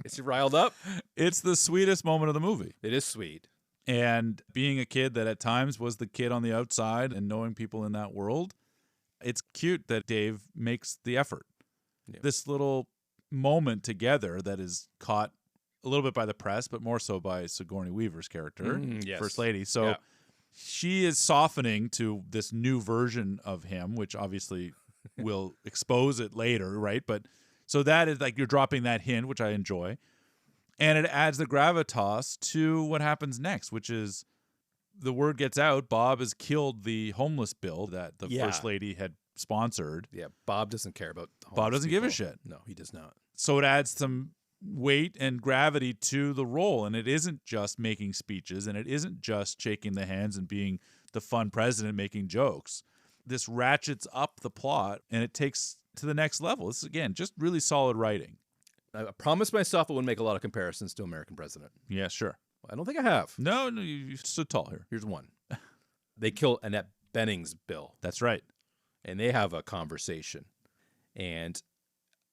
Is he riled up? It's the sweetest moment of the movie. It is sweet. And being a kid that at times was the kid on the outside and knowing people in that world, it's cute that Dave makes the effort. Yeah. This little moment together that is caught a little bit by the press, but more so by Sigourney Weaver's character, First Lady. So she is softening to this new version of him, which obviously will expose it later, right? But so that is like you're dropping that hint, which I enjoy. And it adds the gravitas to what happens next, which is the word gets out. Bob has killed the homeless bill that the First Lady had sponsored. Yeah, Bob doesn't care about homeless Bob doesn't people. give a shit. No, he does not. So it adds some weight and gravity to the role. And it isn't just making speeches, and it isn't just shaking the hands and being the fun president making jokes. This ratchets up the plot, and it takes to the next level. This is, again, just really solid writing. I promised myself I wouldn't make a lot of comparisons to American President. Yeah, sure. I don't think I have. No, you stood tall here. Here's one. They kill Annette Bening's Bill. That's right. And they have a conversation. And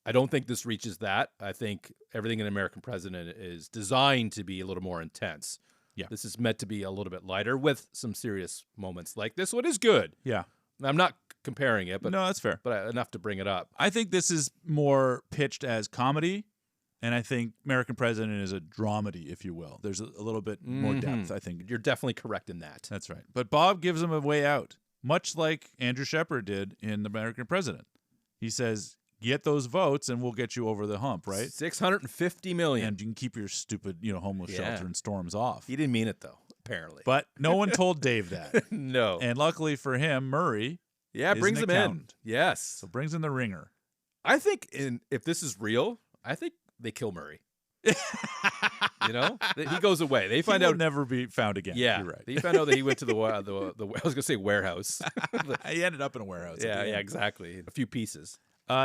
I don't think this reaches that. I think everything in American President is designed to be a little more intense. Yeah. This is meant to be a little bit lighter with some serious moments like this one is good. Yeah. I'm not comparing it, but no, that's fair. But enough to bring it up. I think this is more pitched as comedy, and I think American President is a dramedy, if you will. There's a little bit more depth, I think. You're definitely correct in that. That's right. But Bob gives him a way out, much like Andrew Shepard did in The American President. He says, get those votes and we'll get you over the hump, right? $650 million. And you can keep your stupid, homeless shelter and storms off. He didn't mean it, though, apparently. But no one told Dave that. No. And luckily for him, Murray brings him in. Yes. So brings in the ringer. I think if this is real, I think they kill Murray. He goes away. They find out never be found again. Yeah, you're right. They found out that he went to the I was going to say warehouse. He ended up in a warehouse. Yeah, exactly. A few pieces.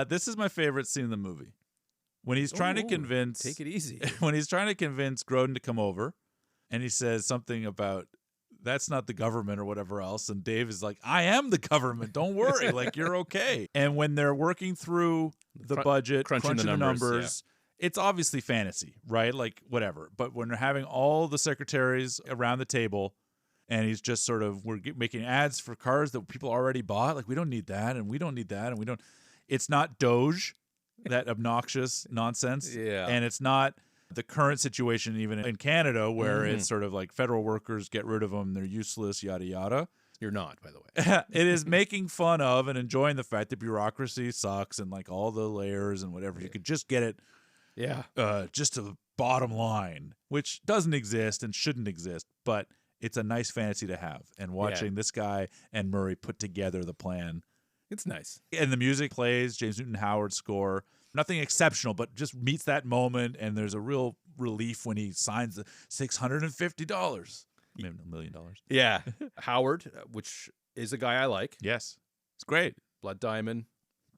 This is my favorite scene in the movie. When he's trying to convince... Take it easy. When he's trying to convince Grodin to come over, and he says something about, that's not the government or whatever else, and Dave is like, I am the government. Don't worry. Like, you're okay. And when they're working through the budget, crunching the numbers it's obviously fantasy, right? Like, whatever. But when they're having all the secretaries around the table, and he's just sort of, we're making ads for cars that people already bought. Like, we don't need that, and we don't need that, and we don't... It's not Doge, that obnoxious nonsense. Yeah. And it's not the current situation even in Canada where it's sort of like federal workers, get rid of them, they're useless, yada, yada. You're not, by the way. It is making fun of and enjoying the fact that bureaucracy sucks and like all the layers and whatever. You could just get it just to the bottom line, which doesn't exist and shouldn't exist, but it's a nice fantasy to have. And watching this guy and Murray put together the plan, it's nice. And the music plays, James Newton Howard score. Nothing exceptional, but just meets that moment, and there's a real relief when he signs the $650. Maybe $1 million. Yeah. Howard, which is a guy I like. Yes. It's great. Blood Diamond.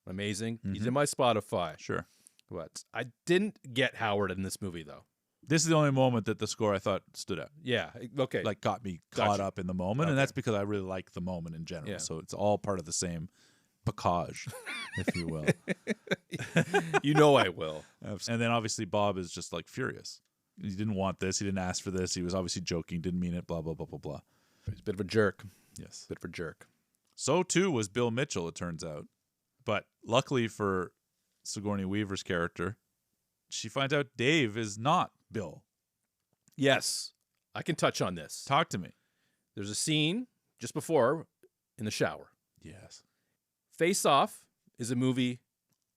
Amazing. He's in my Spotify. Sure. But I didn't get Howard in this movie, though. This is the only moment that the score I thought stood out. Yeah. Okay. Like got me caught up in the moment. And that's because I really like the moment in general. Yeah. So it's all part of the same package, if you will. I will. And then obviously Bob is just like furious. He didn't want this. He didn't ask for this. He was obviously joking, didn't mean it, blah, blah, blah, blah, blah. He's a bit of a jerk. Yes. Bit of a jerk. So too was Bill Mitchell, it turns out. But luckily for Sigourney Weaver's character, she finds out Dave is not Bill. Yes, I can touch on this. Talk to me. There's a scene just before in the shower. Yes. Face Off is a movie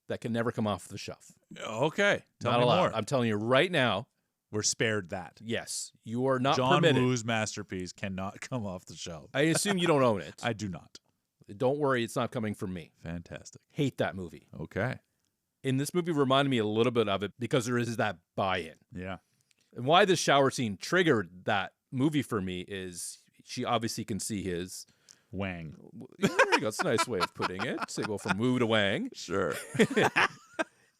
that can never come off the shelf. Okay. Tell Not me allowed. more. I'm telling you right now. We're spared that. Yes, you are not John permitted. Woo's masterpiece cannot come off the shelf. I assume you don't own it. I do not. Don't worry, it's not coming from me. Fantastic. Hate that movie. Okay. And this movie reminded me a little bit of it because there is that buy-in. Yeah. And why this shower scene triggered that movie for me is she obviously can see his Wang. There you go. That's a nice way of putting it. So go from Woo to Wang. Sure.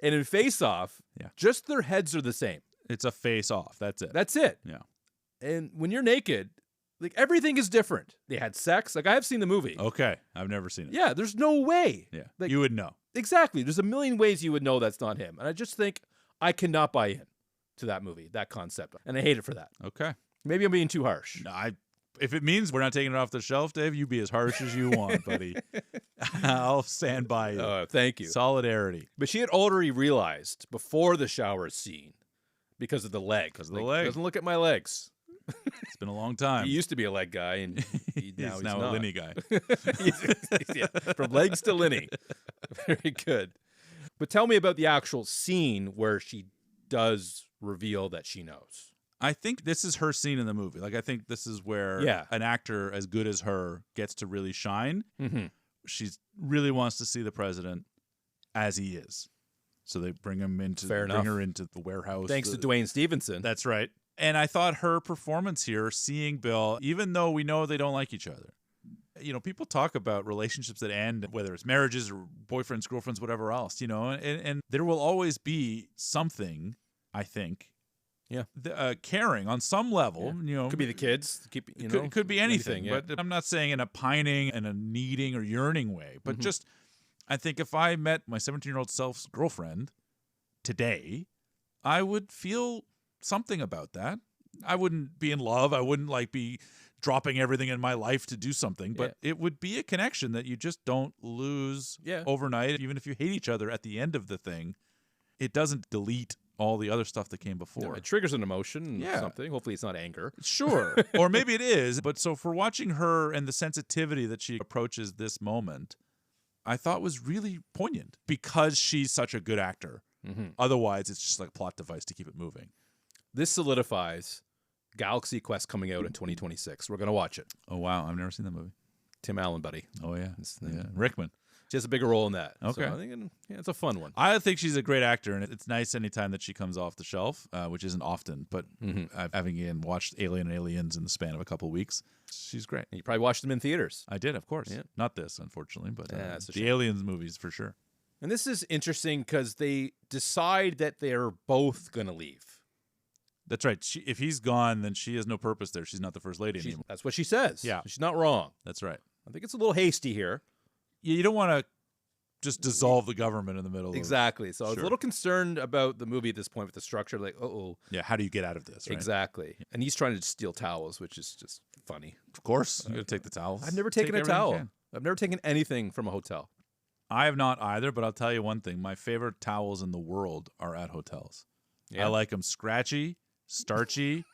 And in Face Off, Yeah. just their heads are the same. It's a face off. That's it. That's it. Yeah. And when you're naked, like everything is different. They had sex. Like I have seen the movie. Okay. I've never seen it. Yeah, there's no way. Yeah. Like, you would know. exactly. There's a million ways you would know that's not him. And I just think I cannot buy in to that movie, that concept. And I hate it for that. Okay. Maybe I'm being too harsh. No, if it means we're not taking it off the shelf, Dave, you be as harsh as you want, buddy. I'll stand by you. Thank you. Solidarity. But she had already realized before the shower scene because of the leg. Because of the leg. Doesn't look at my legs. It's been a long time. He used to be a leg guy, and he's now not. a Linny guy. Yeah, from legs to Linny. Very good. But tell me about the actual scene where she does reveal that she knows. I think this is her scene in the movie. Like, I think this is where an actor as good as her gets to really shine. Mm-hmm. She really wants to see the president as he is. So they bring her into the warehouse. Thanks to Dwayne Stevenson. That's right. And I thought her performance here, seeing Bill, even though we know they don't like each other. You know, people talk about relationships that end, whether it's marriages or boyfriends, girlfriends, whatever else, you know, and there will always be something, I think, caring on some level. You know, could be the kids. Could be anything. Yeah. But I'm not saying in a pining and a needing or yearning way. But just, I think if I met my 17-year-old self's girlfriend today, I would feel something about that. I wouldn't be in love. I wouldn't be dropping everything in my life to do something. But it would be a connection that you just don't lose overnight. Even if you hate each other at the end of the thing, it doesn't delete all the other stuff that came before. No, it triggers an emotion, something. Hopefully it's not anger. Sure. Or maybe it is. But so for watching her and the sensitivity that she approaches this moment, I thought was really poignant because she's such a good actor. Mm-hmm. Otherwise, it's just like a plot device to keep it moving. This solidifies Galaxy Quest coming out in 2026. We're going to watch it. Oh, wow. I've never seen that movie. Tim Allen, buddy. Oh, yeah. Rickman. She has a bigger role in that. Okay. So I think it's a fun one. I think she's a great actor, and it's nice anytime that she comes off the shelf, which isn't often. But having watched Alien and Aliens in the span of a couple of weeks, she's great. And you probably watched them in theaters. I did, of course. Yeah. Not this, unfortunately, but that's a the shame. Aliens movies for sure. And this is interesting because they decide that they're both going to leave. That's right. If he's gone, then she has no purpose there. She's not the first lady anymore. That's what she says. Yeah. She's not wrong. That's right. I think it's a little hasty here. You don't want to just dissolve the government in the middle. Exactly. So I was a little concerned about the movie at this point with the structure. Like, yeah, how do you get out of this? Right? Exactly. And he's trying to steal towels, which is just funny. Of course. You got to take the towels. I've never taken a towel. I've never taken anything from a hotel. I have not either, but I'll tell you one thing. My favorite towels in the world are at hotels. Yeah. I like them scratchy, starchy.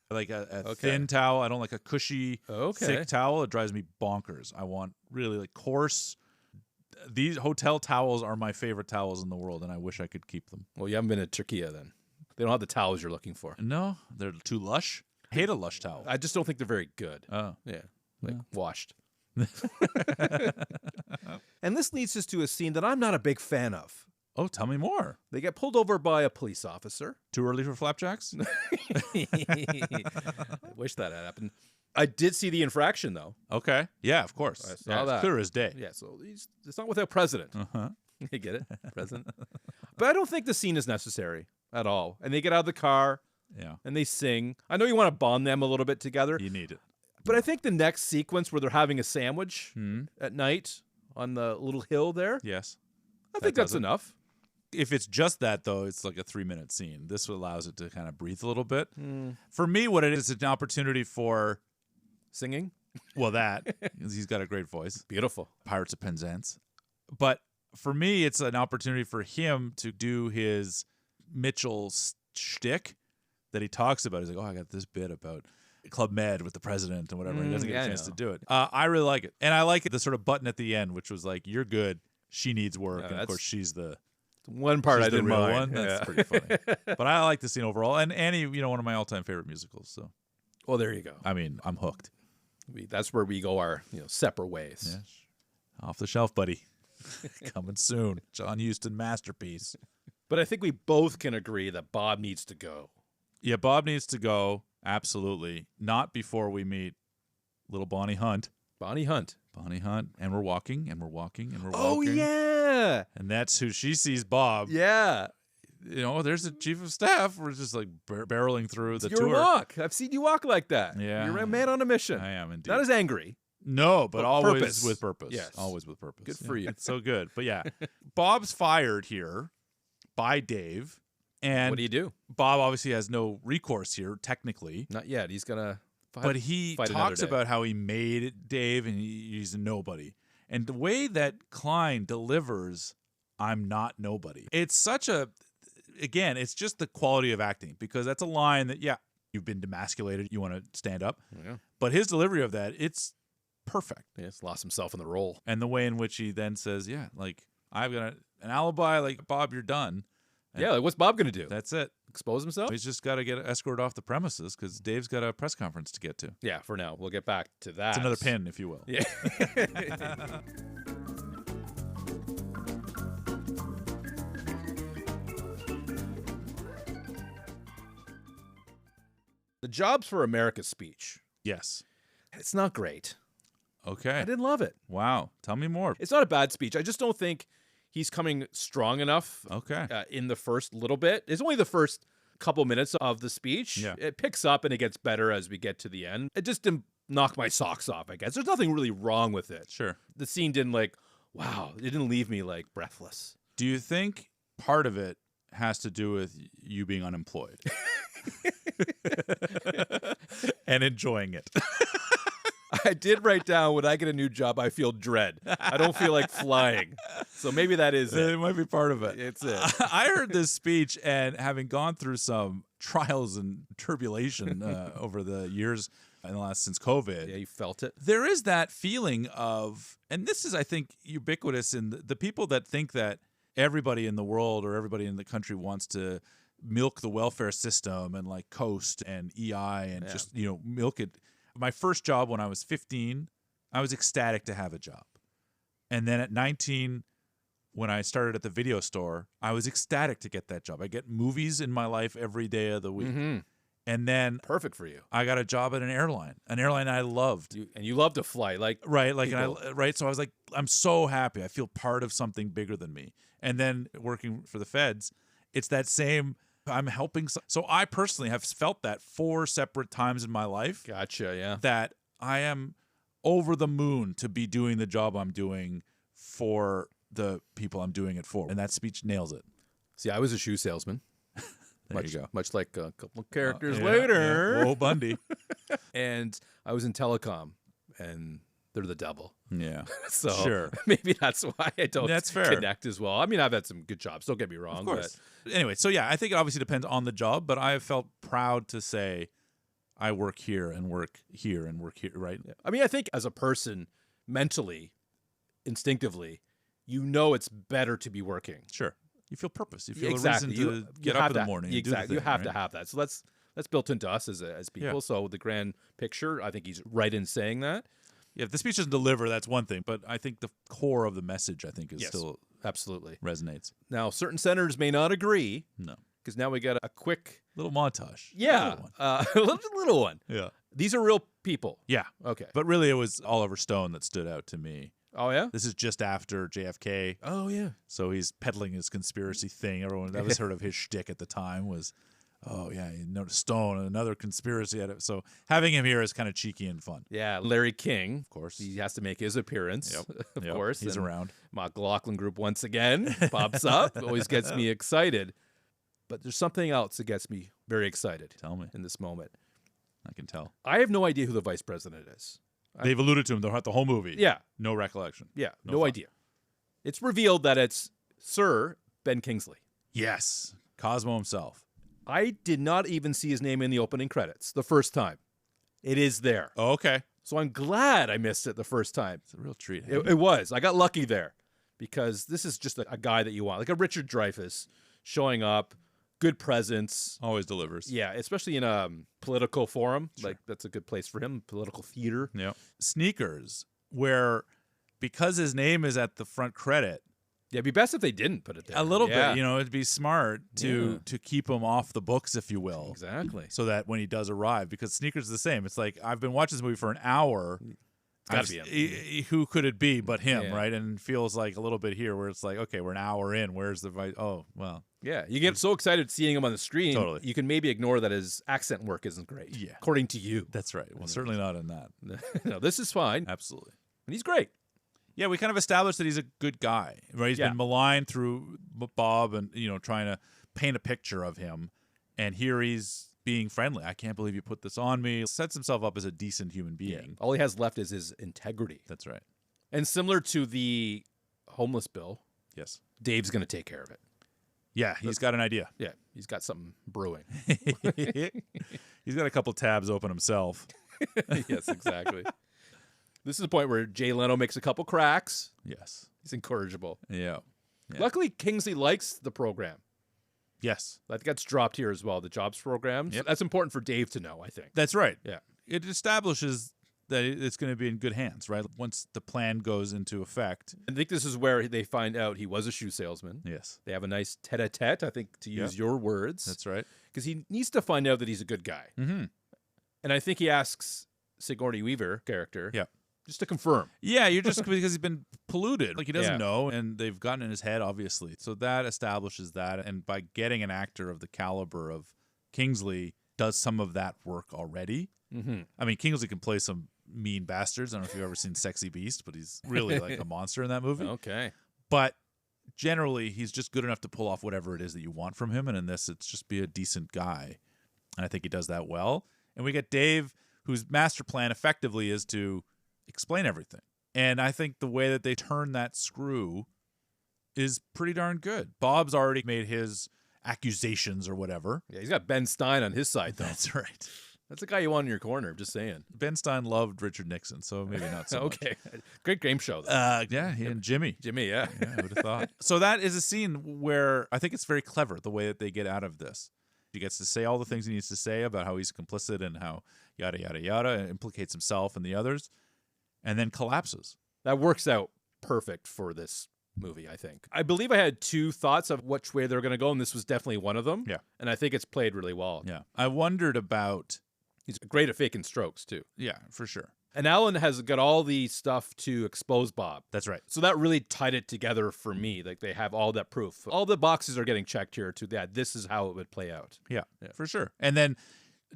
I like a thin towel. I don't like a cushy, thick towel. It drives me bonkers. I want really coarse. These hotel towels are my favorite towels in the world, and I wish I could keep them. Well, you haven't been to Turkey then. They don't have the towels you're looking for. No, they're too lush. I hate a lush towel. I just don't think they're very good. Oh. Yeah. Washed. And this leads us to a scene that I'm not a big fan of. Oh, tell me more. They get pulled over by a police officer. Too early for flapjacks? I wish that had happened. I did see the infraction, though. Okay. Yeah, of course. I saw that. It's clear as day. Yeah, so it's not without president. Uh-huh. You get it? President. But I don't think the scene is necessary at all. And they get out of the car. Yeah. And they sing. I know you want to bond them a little bit together. You need it. But I think the next sequence where they're having a sandwich at night on the little hill there. Yes. I think that's enough. If it's just that, though, it's like a 3-minute scene. This allows it to kind of breathe a little bit. For me, what it is, it's an opportunity for singing. Well, that he's got a great voice. Beautiful. Pirates of Penzance. But for me, it's an opportunity for him to do his Mitchell shtick that he talks about. He's like, I got this bit about Club Med with the president and whatever. He doesn't get a chance to do it. I really like it. And I like it, the sort of button at the end, which was like, you're good. She needs work. And of course, she's the one part I didn't mind. One. That's pretty funny. But I like the scene overall. And Annie, one of my all-time favorite musicals. So, well, there you go. I mean, I'm hooked. That's where we go our separate ways. Yeah. Off the shelf, buddy. Coming soon. John Huston masterpiece. But I think we both can agree that Bob needs to go. Yeah, Bob needs to go. Absolutely. Not before we meet little Bonnie Hunt. Bonnie Hunt. And we're walking, and we're walking, and we're walking. Oh, yeah. And that's who she sees Bob. Yeah. There's a chief of staff. We're just like barreling through the tour. Your walk. I've seen you walk like that. Yeah. You're a man on a mission. I am indeed. Not as angry. No, but always purpose. with purpose. Yes. Always with purpose. Good for you. It's so good. But yeah, Bob's fired here by Dave. And what do you do? Bob obviously has no recourse here, technically. Not yet. He's going to fight. But he talks about how he made Dave and he's a nobody. And the way that Klein delivers, I'm not nobody. It's such a, again, it's just the quality of acting, because that's a line that, you've been demasculated. You want to stand up. Yeah. But his delivery of that, it's perfect. He's lost himself in the role. And the way in which he then says, I've got an alibi, like, Bob, you're done. And what's Bob going to do? That's it. Expose himself? He's just got to get escorted off the premises because Dave's got a press conference to get to. Yeah, for now. We'll get back to that. It's another pin, if you will. Yeah. The Jobs for America speech. Yes. It's not great. Okay. I didn't love it. Wow. Tell me more. It's not a bad speech. I just don't think he's coming strong enough in the first little bit. It's only the first couple minutes of the speech. Yeah. It picks up and it gets better as we get to the end. It just didn't knock my socks off, I guess. There's nothing really wrong with it. Sure. The scene didn't it didn't leave me breathless. Do you think part of it has to do with you being unemployed and enjoying it? I did write down, when I get a new job, I feel dread. I don't feel like flying. So maybe that is it. It might be part of it. It's it. I heard this speech, and having gone through some trials and tribulation over the years since COVID. Yeah, you felt it. There is that feeling of, and this is, I think, ubiquitous in the people that think that everybody in the world or everybody in the country wants to milk the welfare system and coast and EI and just, milk it. My first job when I was 15, I was ecstatic to have a job. And then at 19, when I started at the video store, I was ecstatic to get that job. I get movies in my life every day of the week. Mm-hmm. And then perfect for you. I got a job at an airline I loved. And you love to fly, right. So I was like, I'm so happy. I feel part of something bigger than me. And then working for the feds, it's that same, I'm helping. So I personally have felt that 4 separate times in my life. Gotcha, yeah. That I am over the moon to be doing the job I'm doing for the people I'm doing it for. And that speech nails it. See, I was a shoe salesman. There you go. Much like a couple of characters later. Yeah. Whoa, Bundy. And I was in telecom, and they're the devil. Yeah. So sure. Maybe that's why I don't That's fair. connect as well. I mean, I've had some good jobs, don't get me wrong. Of course. But anyway, so yeah, I think it obviously depends on the job, but I have felt proud to say I work here and work here and work here, right? Yeah. I mean, I think as a person, mentally, instinctively, it's better to be working. Sure. You feel purpose. You feel exactly. a reason to get up in the morning. Exactly. And do the thing, you have right? to have that. So that's built into us as people. Yeah. So the grand picture, I think he's right in saying that. Yeah, if the speech doesn't deliver, that's one thing. But I think the core of the message, I think, is still absolutely resonates. Now, certain senators may not agree. No. Because now we got a quick little montage. Yeah. A little one. Yeah. These are real people. Yeah. Okay. But really, it was Oliver Stone that stood out to me. Oh, yeah? This is just after JFK. Oh, yeah. So he's peddling his conspiracy thing. Everyone, that was sort of his shtick at the time was, oh, yeah, you noticed Stone, another conspiracy. So having him here is kind of cheeky and fun. Yeah, Larry King. Of course. He has to make his appearance, of course. He's around. McLaughlin Group once again pops up. Always gets me excited. But there's something else that gets me very excited. Tell me. In this moment. I can tell. I have no idea who the vice president is. They've alluded to him throughout the whole movie. Yeah. No recollection. Yeah, No no thought. idea. It's revealed that it's Sir Ben Kingsley. Yes. Cosmo himself. I did not even see his name in the opening credits the first time. It is there. Oh, okay. So I'm glad I missed it the first time. It's a real treat. Hey? It was. I got lucky there because this is just a guy that you want, like a Richard Dreyfuss showing up, good presence. Always delivers. Yeah, especially in a political forum. Sure. Like that's a good place for him, political theater. Yeah. Sneakers, where because his name is at the front credit, yeah, it'd be best if they didn't put it there. A little bit, it'd be smart to keep him off the books, if you will. Exactly. So that when he does arrive, because Sneakers is the same. It's like, I've been watching this movie for an hour. It's gotta be him. Who could it be but him, right? And it feels like a little bit here where it's like, okay, we're an hour in. Where's the vice? Oh, well. Yeah, you get so excited seeing him on the screen, Totally. You can maybe ignore that his accent work isn't great. Yeah. According to you. That's right. Well, certainly not in that. No, this is fine. Absolutely. And he's great. Yeah, we kind of established that he's a good guy, right? He's been maligned through Bob and, trying to paint a picture of him. And here he's being friendly. I can't believe you put this on me. Sets himself up as a decent human being. Yeah. All he has left is his integrity. That's right. And similar to the homeless bill, yes, Dave's going to take care of it. Yeah, he's got an idea. Yeah, he's got something brewing. He's got a couple tabs open himself. Yes, exactly. This is the point where Jay Leno makes a couple cracks. Yes. He's incorrigible. Yeah. Luckily, Kingsley likes the program. Yes. That gets dropped here as well, the jobs program. Yep. So that's important for Dave to know, I think. That's right. Yeah. It establishes that it's going to be in good hands, right? Once the plan goes into effect. I think this is where they find out he was a shoe salesman. Yes. They have a nice tete-a-tete, I think, to use your words. That's right. Because he needs to find out that he's a good guy. Mm-hmm. And I think he asks Sigourney Weaver character just to confirm. Yeah, you're just because he's been polluted. Like he doesn't Yeah. know, and they've gotten in his head, obviously. So that establishes that. And by getting an actor of the caliber of Kingsley does some of that work already. Mm-hmm. I mean, Kingsley can play some mean bastards. I don't know if you've ever seen Sexy Beast, but he's really like a monster in that movie. Okay. But generally, he's just good enough to pull off whatever it is that you want from him. And in this, it's just be a decent guy. And I think he does that well. And we get Dave, whose master plan effectively is to explain everything. And I think the way that they turn that screw is pretty darn good. Bob's already made his accusations or whatever. Yeah, he's got Ben Stein on his side, though. That's right. That's the guy you want in your corner, just saying. Ben Stein loved Richard Nixon, so maybe not so okay. Great game show, though. Yeah, he and Jimmy. Jimmy, yeah. Yeah, I would have thought. So that is a scene where I think it's very clever, the way that they get out of this. He gets to say all the things he needs to say about how he's complicit and how yada, yada, yada, and implicates himself and the others, and then collapses. That works out perfect for this movie, I think. I believe I had two thoughts of which way they're going to go, and this was definitely one of them. Yeah. And I think it's played really well. Yeah. I wondered about... He's great at faking strokes, too. Yeah, for sure. And Alan has got all the stuff to expose Bob. That's right. So that really tied it together for me. Like, they have all that proof. All the boxes are getting checked here, too. Yeah, this is how it would play out. Yeah, for sure. And then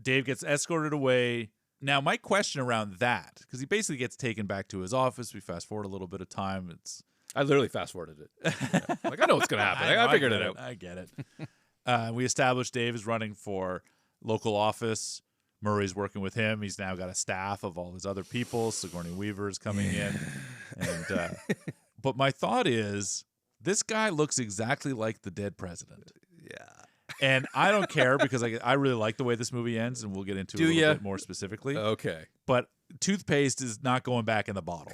Dave gets escorted away. Now, my question around that, because he basically gets taken back to his office. We fast forward a little bit of time. I literally fast forwarded it. Yeah. Like, I know what's going to happen. I figured it out. I get it. We established Dave is running for local office. Murray's working with him. He's now got a staff of all his other people. Sigourney Weaver is coming in. And but my thought is, this guy looks exactly like the dead president. Yeah. And I don't care because I really like the way this movie ends, and we'll get into it a little bit more specifically. Okay. But toothpaste is not going back in the bottle.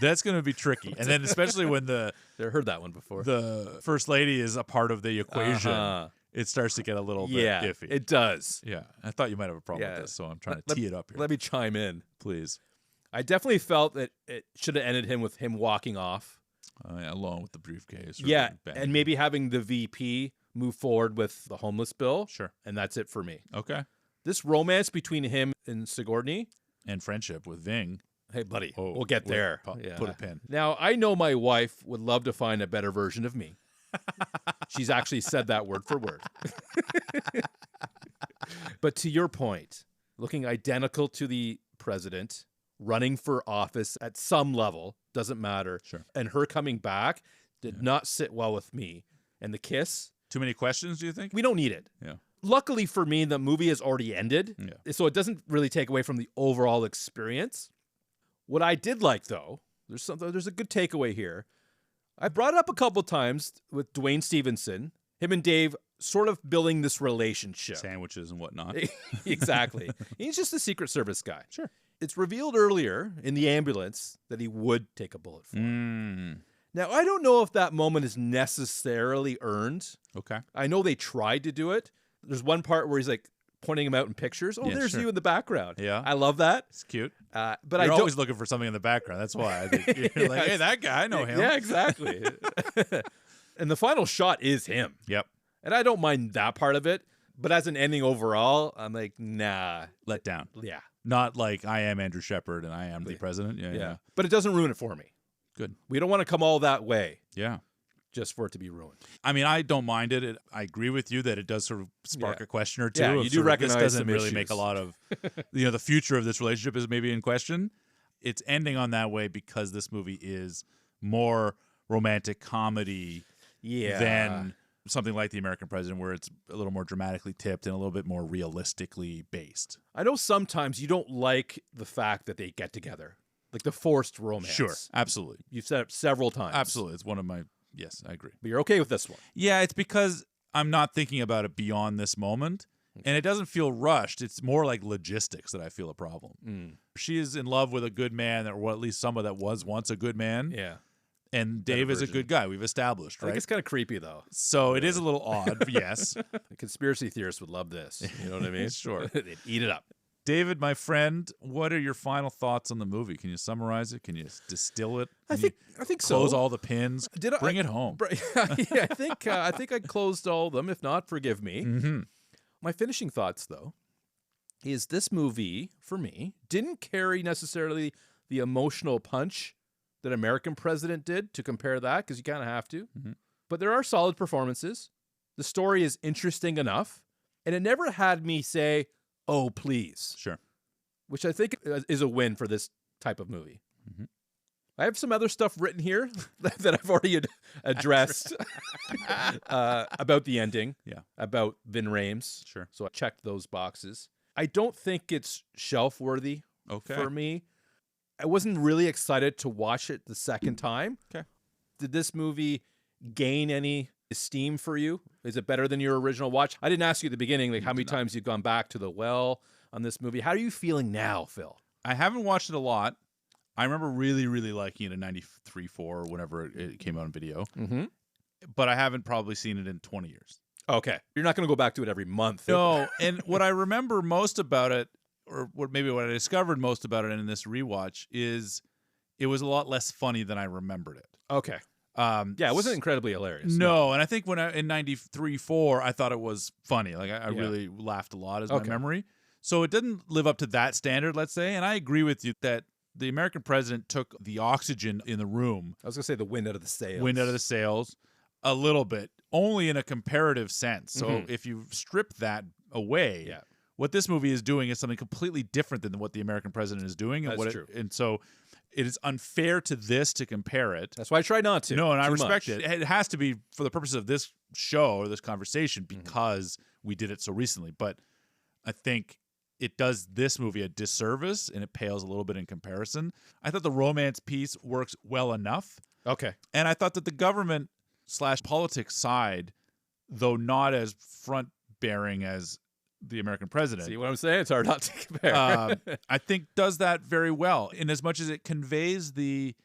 That's going to be tricky. And then especially when Never heard that one before. The first lady is a part of the equation, it starts to get a should bit iffy. It does. Yeah. I thought you might have a problem with this, so I'm trying to tee it up here. Let me chime in. Please. I definitely felt that it should have ended him with him walking off. Along with the briefcase. Yeah, and maybe having the VP move forward with the homeless bill. Sure. And that's it for me. Okay. This romance between him and Sigourney. And friendship with Ving. Hey, buddy, we'll get there. Put a pin. Now, I know my wife would love to find a better version of me. She's actually said that word for word. But to your point, looking identical to the president, running for office at some level, doesn't matter. Sure. And her coming back did not sit well with me. And the kiss. Too many questions, do you think? We don't need it. Yeah. luckily for me, the movie has already ended, so it doesn't really take away from the overall experience. What I did like, though, there's a good takeaway here. I brought it up a couple times with Dwayne Stevenson, him and Dave sort of building this relationship. Sandwiches and whatnot. Exactly. He's just a Secret Service guy. Sure. It's revealed earlier in the ambulance that he would take a bullet for him. Now, I don't know if that moment is necessarily earned. Okay. I know they tried to do it. There's one part where he's like pointing him out in pictures. Oh, there's you in the background. Yeah. I love that. It's cute. But you're always looking for something in the background. That's why. I think you're like, hey, that guy, I know him. Yeah, exactly. And the final shot is him. Yep. And I don't mind that part of it. But as an ending overall, I'm like, nah. Let down. Yeah. Not like I am Andrew Shepard and I am the president. Yeah. But it doesn't ruin it for me. Good. We don't want to come all that way. Yeah. Just for it to be ruined. I mean, I don't mind it. I agree with you that it does sort of spark a question or two. Yeah, you do recognize this doesn't some really issues. make a lot of, the future of this relationship is maybe in question. It's ending on that way because this movie is more romantic comedy than something like The American President, where it's a little more dramatically tipped and a little bit more realistically based. I know sometimes you don't like the fact that they get together, like the forced romance. Sure, absolutely. You've said it several times. Absolutely. It's one of my, yes, I agree. But you're okay with this one. Yeah, it's because I'm not thinking about it beyond this moment. And it doesn't feel rushed. It's more like logistics that I feel a problem. She is in love with a good man, or at least someone that was once a good man. Yeah. And Dave is a good guy. We've established, I right? think it's kind of creepy, though. So it is a little odd, yes. The conspiracy theorists would love this. You know what I mean? Sure. They'd eat it up. David, my friend, what are your final thoughts on the movie? Can you summarize it? Can you distill it? I think so. Close all the pins. Bring it home. Yeah, I think I closed all of them. If not, forgive me. My finishing thoughts, though, is this movie, for me, didn't carry necessarily the emotional punch that American President did, to compare that, because you kind of have to. But there are solid performances. The story is interesting enough. And it never had me say, oh, please. Sure. Which I think is a win for this type of movie. I have some other stuff written here that I've already addressed about the ending, about Vin Rames. Sure. So I checked those boxes. I don't think it's shelf-worthy for me. I wasn't really excited to watch it the second time. Okay. Did this movie gain any esteem for you? Is it better than your original watch? I didn't ask you at the beginning, like how many times you've gone back to the well on this movie. How are you feeling now, Phil? I haven't watched it a lot. I remember really, really liking it in 93.4 or whenever it came out on video. But I haven't probably seen it in 20 years. Okay. You're not going to go back to it every month. No. And what I remember most about it, or what I discovered most about it in this rewatch, is it was a lot less funny than I remembered it. Okay. It wasn't incredibly hilarious. No, and I think when in 93.4, I thought it was funny. Like I really laughed a lot as my memory. So it didn't live up to that standard, let's say. And I agree with you that the American President took the oxygen in the room. I was going to say the wind out of the sails. Wind out of the sails a little bit, only in a comparative sense. So if you strip that away, what this movie is doing is something completely different than what the American President is doing. And That's true. And so it is unfair to this to compare it. That's why I try not to. No, and I respect it. It has to be for the purpose of this show or this conversation because we did it so recently. But I think it does this movie a disservice, and it pales a little bit in comparison. I thought the romance piece works well enough. Okay. And I thought that the government/politics side, though not as front-bearing as the American President. See what I'm saying? It's hard not to compare. I think does that very well, in as much as it conveys the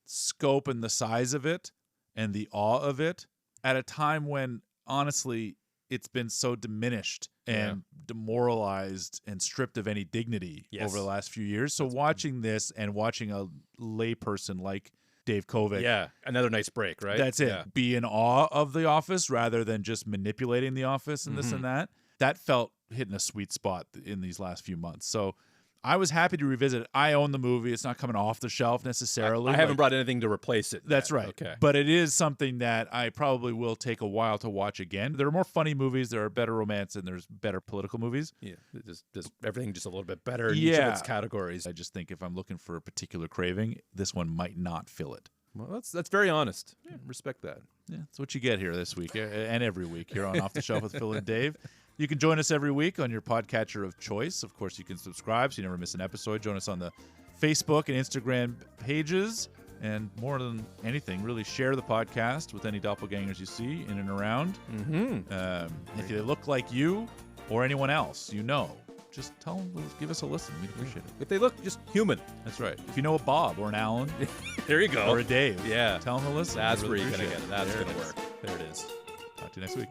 scope and the size of it and the awe of it at a time when, honestly, it's been so diminished and demoralized and stripped of any dignity over the last few years. So watching this and watching a layperson like Dave Kovic. Another nice break, right? That's it. Be in awe of the office rather than just manipulating the office and this and that. That felt hitting a sweet spot in these last few months. So I was happy to revisit it. I own the movie. It's not coming off the shelf necessarily. I haven't brought anything to replace it. That's right. Okay. But it is something that I probably will take a while to watch again. There are more funny movies. There are better romance, and there's better political movies. Yeah, just everything just a little bit better in each of its categories. I just think if I'm looking for a particular craving, this one might not fill it. Well, that's very honest. Respect that. Yeah, that's what you get here this week and every week here on Off the Shelf with Phil and Dave. You can join us every week on your podcatcher of choice. Of course, you can subscribe so you never miss an episode. Join us on the Facebook and Instagram pages. And more than anything, really share the podcast with any doppelgangers you see in and around. If they look like you or anyone else you know, just tell them, give us a listen. We'd appreciate it. If they look just human. That's right. If you know a Bob or an Alan. There you go. Or a Dave. Yeah. Tell them to listen. That's really where you're going to appreciate get it. That's There going to it is. work. There it is. Talk to you next week.